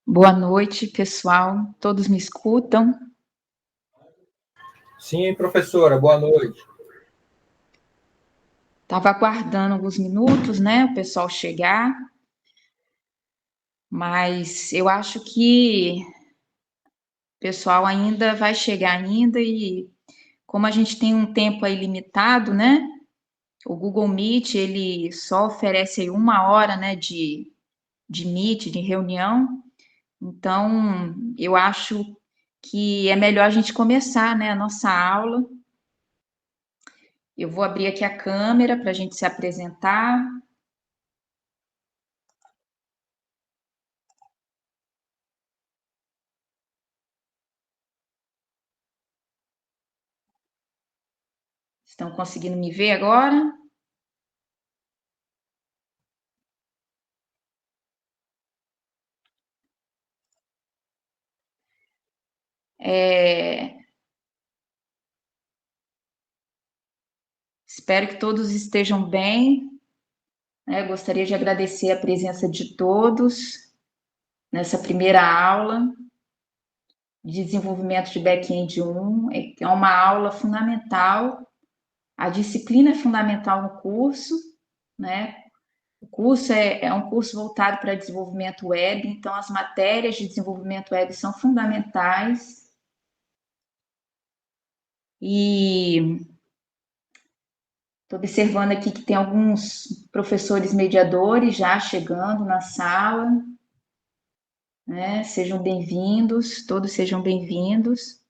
Boa noite, pessoal. Todos me escutam? Sim, professora, boa noite. Estava aguardando alguns minutos, né, o pessoal chegar, mas eu acho que o pessoal ainda vai chegar ainda e como a gente tem um tempo aí limitado, né, o Google Meet, ele só oferece aí 1 hora, né, de Meet, de reunião, então eu acho que é melhor a gente começar, né, a nossa aula. Eu vou abrir aqui a câmera para a gente se apresentar. Estão conseguindo me ver agora? Espero que todos estejam bem. Gostaria de agradecer a presença de todos nessa primeira aula de desenvolvimento de back-end 1. É uma aula fundamental. A disciplina é fundamental no curso, né? O curso é um curso voltado para desenvolvimento web, então as matérias de desenvolvimento web são fundamentais. E estou observando aqui que tem alguns professores mediadores já chegando na sala, né? Sejam bem-vindos, todos sejam bem-vindos.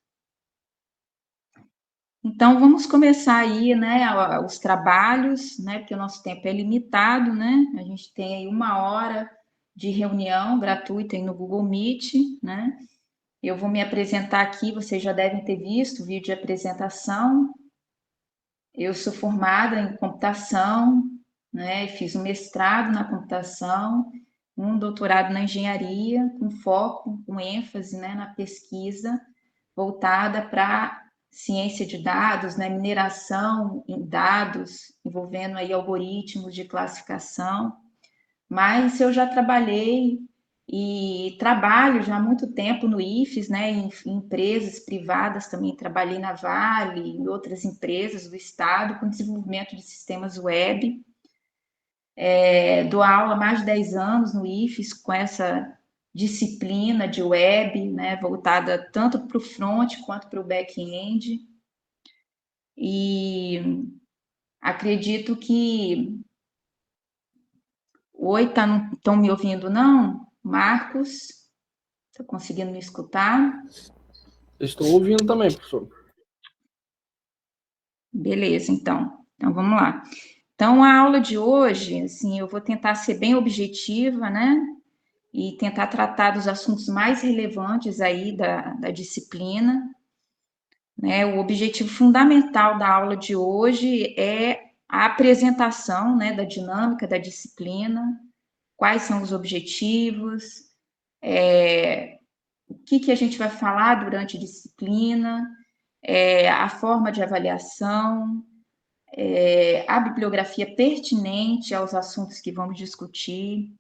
Então, vamos começar aí, né, os trabalhos, né, porque o nosso tempo é limitado, né? A gente tem aí 1 hora de reunião gratuita aí no Google Meet, né? Eu vou me apresentar aqui, vocês já devem ter visto o vídeo de apresentação. Eu sou formada em computação, né? Fiz um mestrado na computação, um doutorado na engenharia, com foco, com ênfase, né, na pesquisa voltada para ciência de dados, né, mineração em dados, envolvendo aí algoritmos de classificação. Mas eu já trabalhei e trabalho já há muito tempo no IFES, né, em empresas privadas também, trabalhei na Vale, em outras empresas do Estado, com desenvolvimento de sistemas web. Dou aula há mais de 10 anos no IFES com essa disciplina de web, né, voltada tanto para o front quanto para o back-end. E acredito que... Oi, não estão me ouvindo, não? Marcos, está conseguindo me escutar? Estou ouvindo também, professor. Beleza, então. Então, vamos lá. Então, a aula de hoje, assim, eu vou tentar ser bem objetiva, né? E tentar tratar dos assuntos mais relevantes aí da disciplina, né? O objetivo fundamental da aula de hoje é a apresentação, né, da dinâmica da disciplina, quais são os objetivos, o que a gente vai falar durante a disciplina, a forma de avaliação, a bibliografia pertinente aos assuntos que vamos discutir,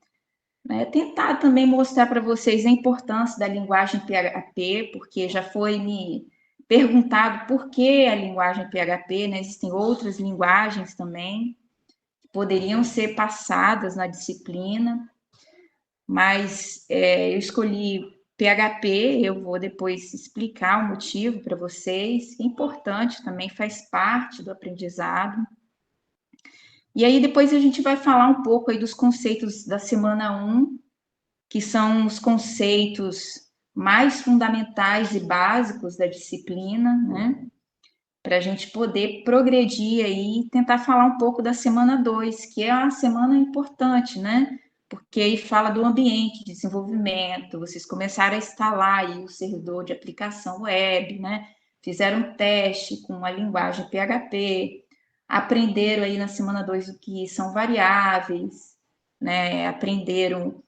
né? Tentar também mostrar para vocês a importância da linguagem PHP, porque já foi me perguntado por que a linguagem PHP, né? Existem outras linguagens também que poderiam ser passadas na disciplina, mas eu escolhi PHP, eu vou depois explicar o motivo para vocês, é importante também, faz parte do aprendizado. E aí depois a gente vai falar um pouco aí dos conceitos da semana 1, que são os conceitos mais fundamentais e básicos da disciplina, né? Para a gente poder progredir aí e tentar falar um pouco da semana 2, que é uma semana importante, né? Porque aí fala do ambiente de desenvolvimento, vocês começaram a instalar aí o servidor de aplicação web, né? Fizeram um teste com a linguagem PHP, aprenderam aí na semana 2 o que são variáveis, né? Aprenderam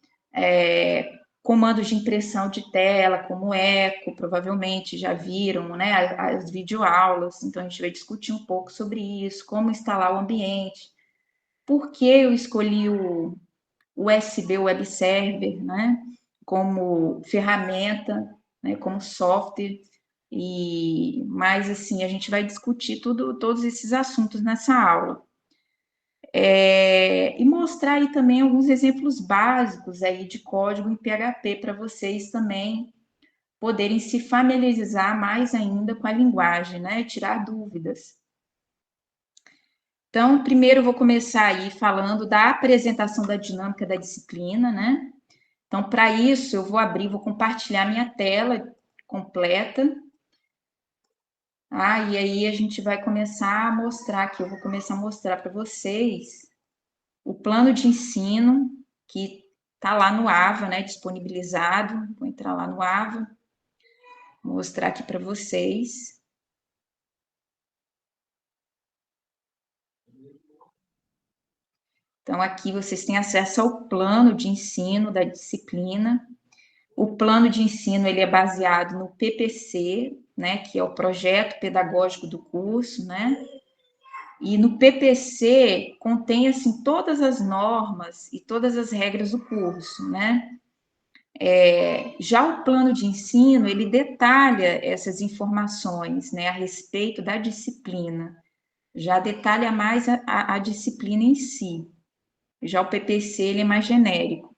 comandos de impressão de tela, como eco, provavelmente já viram, né, as videoaulas, então a gente vai discutir um pouco sobre isso, como instalar o ambiente, por que eu escolhi o USB Web Server, né, como ferramenta, né, como software, mas assim, a gente vai discutir todos esses assuntos nessa aula. E mostrar aí também alguns exemplos básicos aí de código em PHP para vocês também poderem se familiarizar mais ainda com a linguagem, né? Tirar dúvidas. Então, primeiro eu vou começar aí falando da apresentação da dinâmica da disciplina, né? Então, para isso, eu vou abrir, vou compartilhar minha tela completa. E aí a gente vai começar a mostrar aqui, eu vou começar a mostrar para vocês o plano de ensino que está lá no AVA, né, disponibilizado. Vou entrar lá no AVA, vou mostrar aqui para vocês. Então, aqui vocês têm acesso ao plano de ensino da disciplina. O plano de ensino ele é baseado no PPC, né, que é o projeto pedagógico do curso, né? E no PPC contém assim todas as normas e todas as regras do curso, né? Já o plano de ensino ele detalha essas informações, né, a respeito da disciplina, já detalha mais a disciplina em si. Já o PPC ele é mais genérico.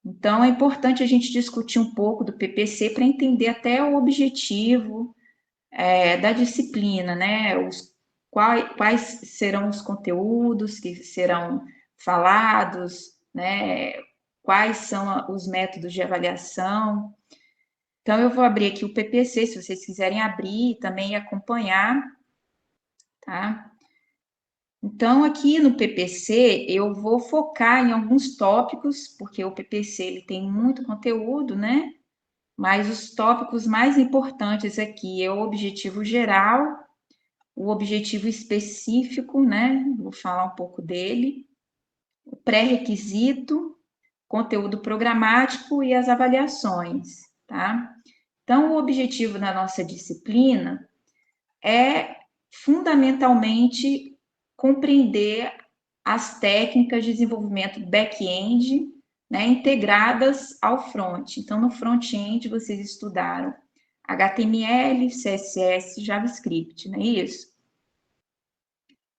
Então, é importante a gente discutir um pouco do PPC para entender até o objetivo da disciplina, né? Quais serão os conteúdos que serão falados, né? Quais são os métodos de avaliação. Então, eu vou abrir aqui o PPC, se vocês quiserem abrir também e acompanhar, tá? Então, aqui no PPC, eu vou focar em alguns tópicos, porque o PPC ele tem muito conteúdo, né? Mas os tópicos mais importantes aqui é o objetivo geral, o objetivo específico, né? Vou falar um pouco dele, o pré-requisito, conteúdo programático e as avaliações, tá? Então, o objetivo da nossa disciplina é fundamentalmente compreender as técnicas de desenvolvimento back-end, né, integradas ao front. Então, no front-end, vocês estudaram HTML, CSS, JavaScript, não é isso?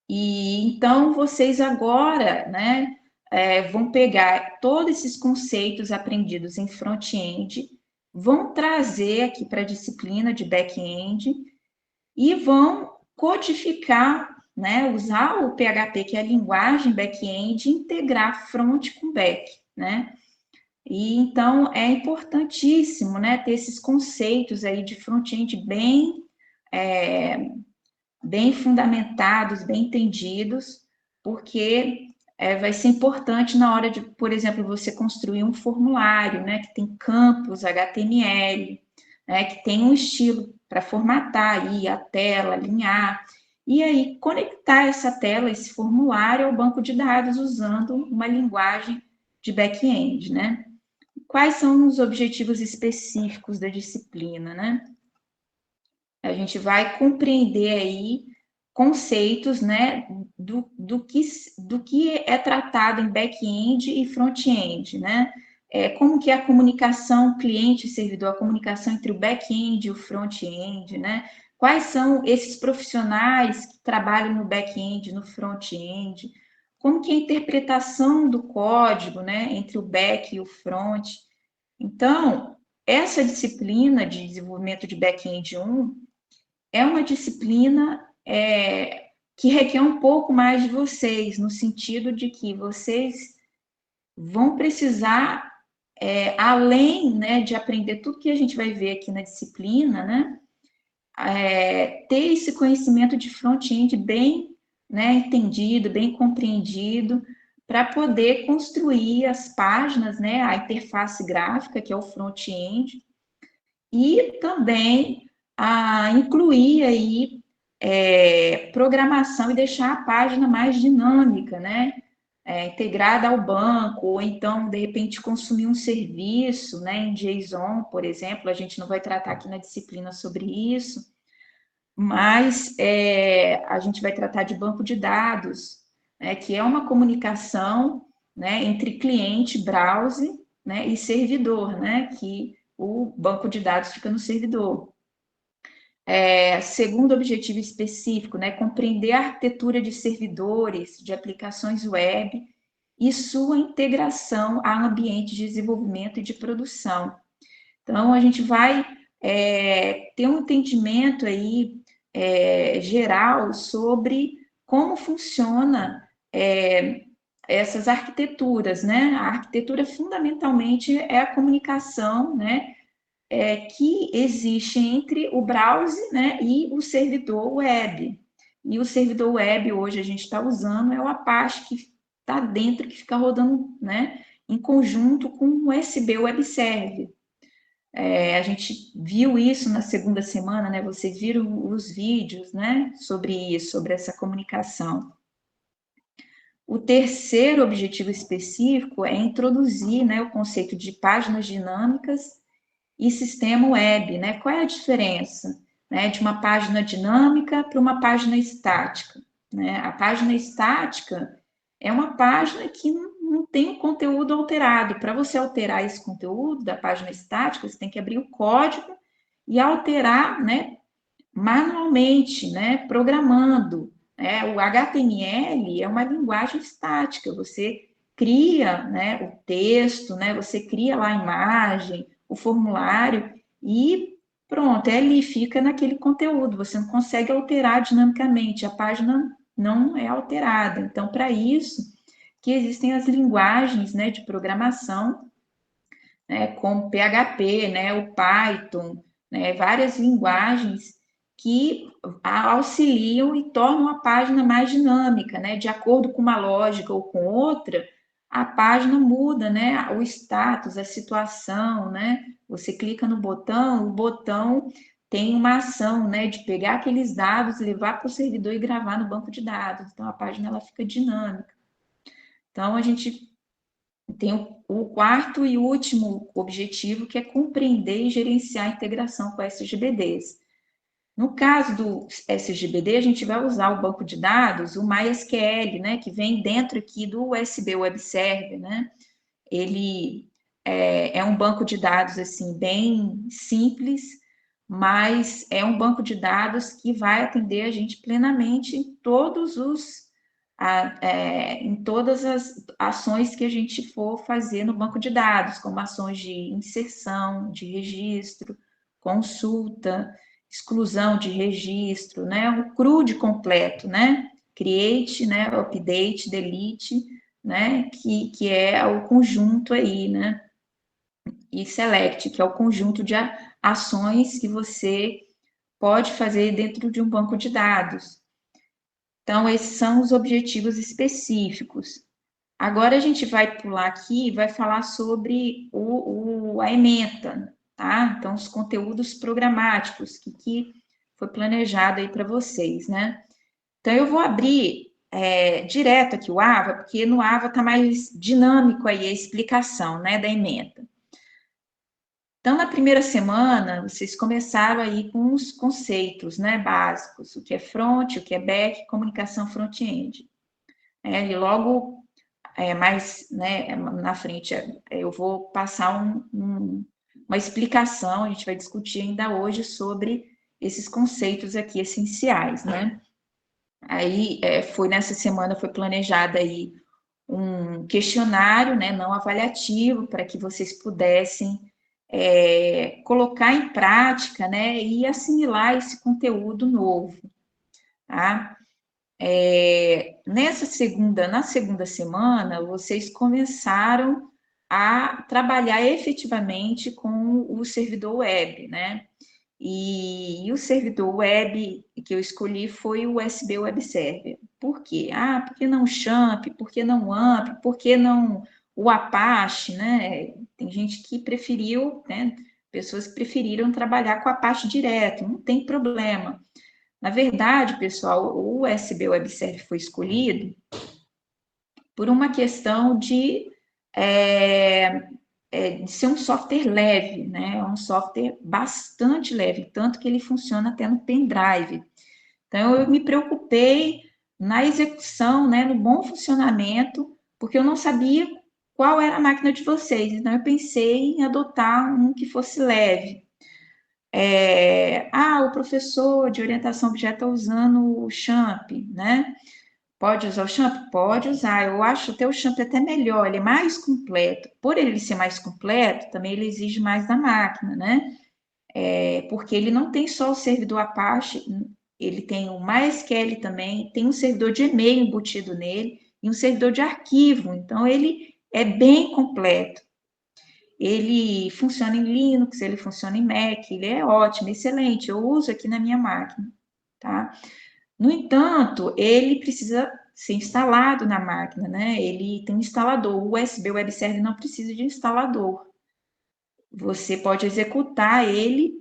E então, vocês agora, né, vão pegar todos esses conceitos aprendidos em front-end, vão trazer aqui para a disciplina de back-end e vão codificar, né, usar o PHP, que é a linguagem back-end, integrar front com back, né? E então é importantíssimo, né, ter esses conceitos aí de front-end bem fundamentados, bem entendidos, porque vai ser importante na hora de, por exemplo, você construir um formulário, né, que tem campos HTML, né, que tem um estilo para formatar aí a tela, alinhar, e aí conectar essa tela, esse formulário ao banco de dados usando uma linguagem de back-end, né? Quais são os objetivos específicos da disciplina, né? A gente vai compreender aí conceitos, né, do que é tratado em back-end e front-end, né? Como que é a comunicação cliente-servidor, a comunicação entre o back-end e o front-end, né? Quais são esses profissionais que trabalham no back-end, no front-end? Como que é a interpretação do código, né, entre o back e o front? Então, essa disciplina de desenvolvimento de back-end 1 é uma disciplina que requer um pouco mais de vocês, no sentido de que vocês vão precisar, além, né, de aprender tudo que a gente vai ver aqui na disciplina, né, ter esse conhecimento de front-end bem, né, entendido, bem compreendido, para poder construir as páginas, né, a interface gráfica, que é o front-end, e também incluir aí programação e deixar a página mais dinâmica, né? Integrada ao banco, ou então, de repente, consumir um serviço, né, em JSON, por exemplo, a gente não vai tratar aqui na disciplina sobre isso, mas a gente vai tratar de banco de dados, né, que é uma comunicação, né, entre cliente, browser, né, e servidor, né, que o banco de dados fica no servidor. Segundo objetivo específico, né, compreender a arquitetura de servidores, de aplicações web e sua integração a ambiente de desenvolvimento e de produção. Então, a gente vai ter um entendimento aí geral sobre como funciona essas arquiteturas, né? A arquitetura, fundamentalmente, é a comunicação, né? Que existe entre o browser, né, e o servidor web. E o servidor web, hoje, a gente está usando, é o Apache que está dentro, que fica rodando, né, em conjunto com o USB Web Server. A gente viu isso na segunda semana, né? Vocês viram os vídeos, né? Sobre isso, sobre essa comunicação. O terceiro objetivo específico é introduzir, né, o conceito de páginas dinâmicas e sistema web, né? Qual é a diferença, né, de uma página dinâmica para uma página estática, né? A página estática é uma página que não tem o conteúdo alterado. Para você alterar esse conteúdo da página estática, você tem que abrir o código e alterar, né, manualmente, né, programando. O HTML é uma linguagem estática. Você cria, né, o texto, né, você cria lá a imagem, o formulário e pronto, ali fica naquele conteúdo. Você não consegue alterar dinamicamente. A página não é alterada. Então, para isso que existem as linguagens, né, de programação, né, como PHP, né, o Python, né, várias linguagens que auxiliam e tornam a página mais dinâmica, né, de acordo com uma lógica ou com outra, a página muda, né, o status, a situação, né, você clica no botão, o botão tem uma ação, né, de pegar aqueles dados, levar para o servidor e gravar no banco de dados, então a página ela fica dinâmica. Então, a gente tem o quarto e último objetivo, que é compreender e gerenciar a integração com SGBDs. No caso do SGBD, a gente vai usar o banco de dados, o MySQL, né, que vem dentro aqui do USB Web Server, né? Ele é um banco de dados, assim, bem simples, mas é um banco de dados que vai atender a gente plenamente em em todas as ações que a gente for fazer no banco de dados, como ações de inserção, de registro, consulta, exclusão de registro, né? Um CRUD completo, né? Create, né? Update, delete, né? Que é o conjunto aí, né? E select, que é o conjunto de ações que você pode fazer dentro de um banco de dados. Então, esses são os objetivos específicos. Agora, a gente vai pular aqui e vai falar sobre a ementa, tá? Então, os conteúdos programáticos, que foi planejado aí para vocês, né? Então, eu vou abrir direto aqui o AVA, porque no AVA está mais dinâmico aí a explicação, né, da ementa. Então, na primeira semana, vocês começaram aí com os conceitos, né, básicos, o que é front, o que é back, comunicação front-end. E logo, mais, né, na frente, eu vou passar uma explicação, a gente vai discutir ainda hoje sobre esses conceitos aqui essenciais, né. Aí, nessa semana, foi planejada aí um questionário, né, não avaliativo, para que vocês pudessem colocar em prática, né, e assimilar esse conteúdo novo, tá? Na segunda semana, vocês começaram a trabalhar efetivamente com o servidor web, né? E o servidor web que eu escolhi foi o USB Web Server. Por quê? Por que não Champ? Por que não AMP? Por que não o Apache, né? Tem gente que preferiu, né? Pessoas que preferiram trabalhar com Apache direto, não tem problema. Na verdade, pessoal, o USB Web Server foi escolhido por uma questão de ser um software leve, né? É um software bastante leve, tanto que ele funciona até no pendrive. Então, eu me preocupei na execução, né, no bom funcionamento, porque eu não sabia qual era a máquina de vocês. Então, eu pensei em adotar um que fosse leve. O professor de orientação a objeto está usando o Champ, né? Pode usar o Champ? Pode usar. Eu acho até o Champ até melhor, ele é mais completo. Por ele ser mais completo, também ele exige mais da máquina, né? Porque ele não tem só o servidor Apache, ele tem o MySQL também, tem um servidor de e-mail embutido nele e um servidor de arquivo. Então, ele é bem completo. Ele funciona em Linux, ele funciona em Mac, ele é ótimo, excelente. Eu uso aqui na minha máquina, tá? No entanto, ele precisa ser instalado na máquina, né? Ele tem um instalador. O USB Web Server não precisa de instalador. Você pode executar ele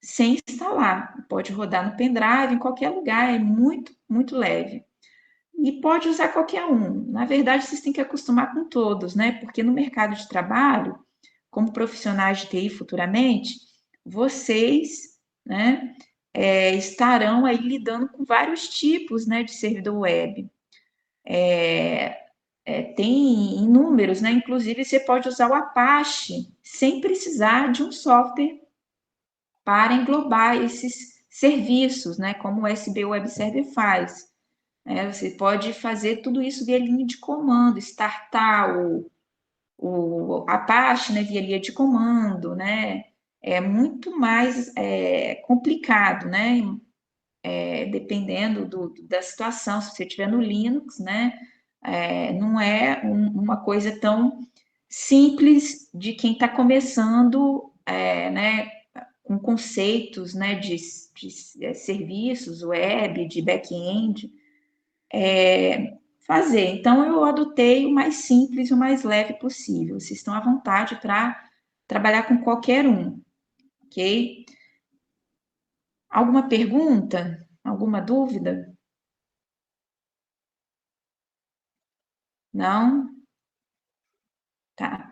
sem instalar. Pode rodar no pendrive, em qualquer lugar, é muito, muito leve. E pode usar qualquer um. Na verdade, vocês têm que acostumar com todos, né? Porque no mercado de trabalho, como profissionais de TI futuramente, vocês, né, estarão aí lidando com vários tipos, né, de servidor web. Tem inúmeros, né? Inclusive, você pode usar o Apache sem precisar de um software para englobar esses serviços, né? Como o USB Web Server faz. Você pode fazer tudo isso via linha de comando, startar o Apache, né, via linha de comando, né? É muito mais complicado, né? Dependendo da situação, se você estiver no Linux, né? Não é uma coisa tão simples de quem está começando, né? Com conceitos, né? De serviços web, de back-end, fazer. Então, eu adotei o mais simples, o mais leve possível. Vocês estão à vontade para trabalhar com qualquer um, ok? Alguma pergunta? Alguma dúvida? Não? Tá.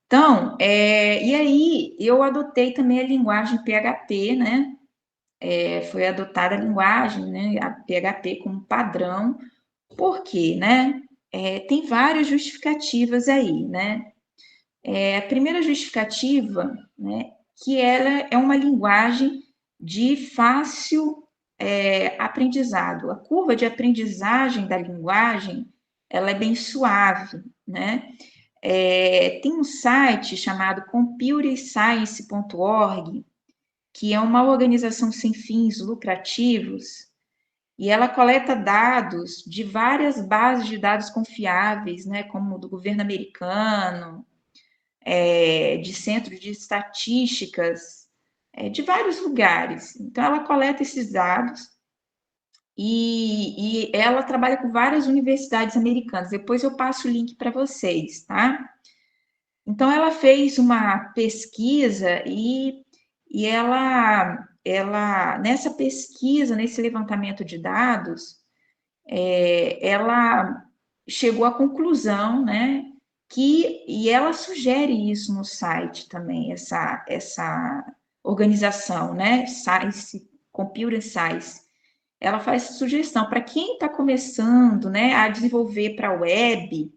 Então, e aí eu adotei também a linguagem PHP, né? Foi adotada a linguagem, né? A PHP como padrão. Por quê, né? Tem várias justificativas aí, né? A primeira justificativa, né, que ela é uma linguagem de fácil aprendizado. A curva de aprendizagem da linguagem, ela é bem suave, né? Tem um site chamado computerscience.org, que é uma organização sem fins lucrativos, e ela coleta dados de várias bases de dados confiáveis, né, como do governo americano, de centros de estatísticas, de vários lugares. Então, ela coleta esses dados e ela trabalha com várias universidades americanas. Depois eu passo o link para vocês, tá? Então, ela fez uma pesquisa e ela, nessa pesquisa, nesse levantamento de dados, ela chegou à conclusão, né, e ela sugere isso no site também, essa organização, né, Science, Computer Science, ela faz sugestão para quem está começando, né, a desenvolver para a web,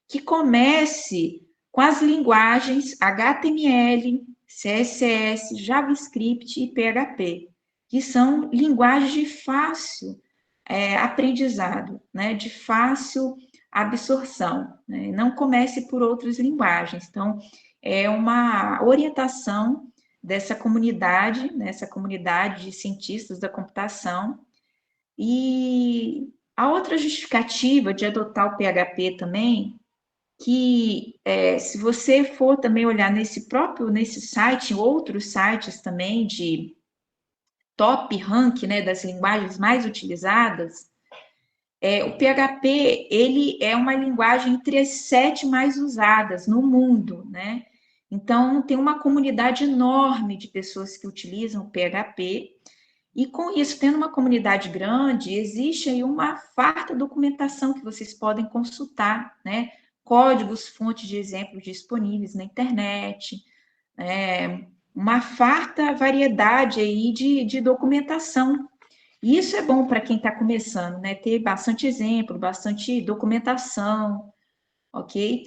que comece com as linguagens HTML, CSS, JavaScript e PHP, que são linguagens de fácil aprendizado, né, de fácil absorção. Né? Não comece por outras linguagens. Então, é uma orientação dessa comunidade, nessa comunidade de cientistas da computação. E a outra justificativa de adotar o PHP também, que se você for também olhar nesse site, outros sites também de top rank, né, das linguagens mais utilizadas, o PHP, ele é uma linguagem entre as 7 mais usadas no mundo, né? Então, tem uma comunidade enorme de pessoas que utilizam o PHP, e com isso, tendo uma comunidade grande, existe aí uma farta documentação que vocês podem consultar, né? Códigos, fontes de exemplos disponíveis na internet, uma farta variedade aí de documentação. E isso é bom para quem está começando, né? Ter bastante exemplo, bastante documentação, ok?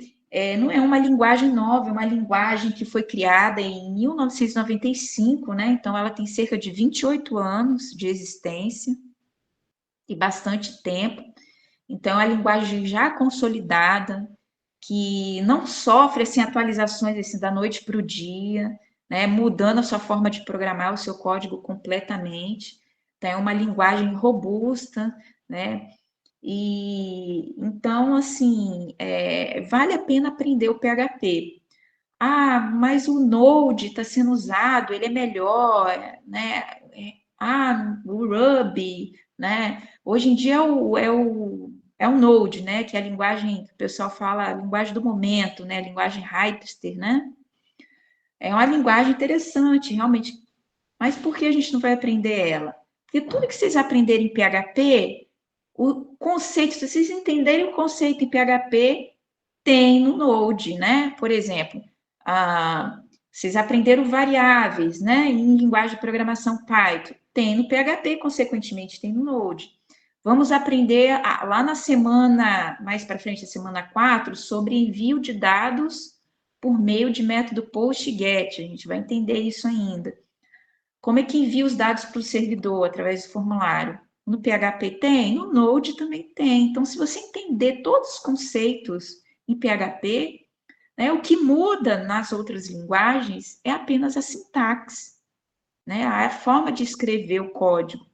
não é uma linguagem nova, é uma linguagem que foi criada em 1995, né? Então, ela tem cerca de 28 anos de existência e bastante tempo. Então, é uma linguagem já consolidada, que não sofre assim, atualizações assim, da noite para o dia, né? Mudando a sua forma de programar o seu código completamente. Então, é uma linguagem robusta, né? E então, assim, vale a pena aprender o PHP. Ah, mas o Node está sendo usado, ele é melhor, né? O Ruby, né? Hoje em dia é o Node, né? Que é a linguagem que o pessoal fala, a linguagem do momento, né? A linguagem Hypester, né? É uma linguagem interessante, realmente. Mas por que a gente não vai aprender ela? Porque tudo que vocês aprenderem em PHP, o conceito, se vocês entenderem o conceito em PHP, tem no Node, né? Por exemplo, vocês aprenderam variáveis, né? Em linguagem de programação Python, tem no PHP, consequentemente tem no Node. Vamos aprender lá na semana, mais para frente, a semana 4, sobre envio de dados por meio de método PostGet. A gente vai entender isso ainda. Como é que envia os dados para o servidor através do formulário? No PHP tem, no Node também tem. Então, se você entender todos os conceitos em PHP, né, o que muda nas outras linguagens é apenas a sintaxe, né, a forma de escrever o código.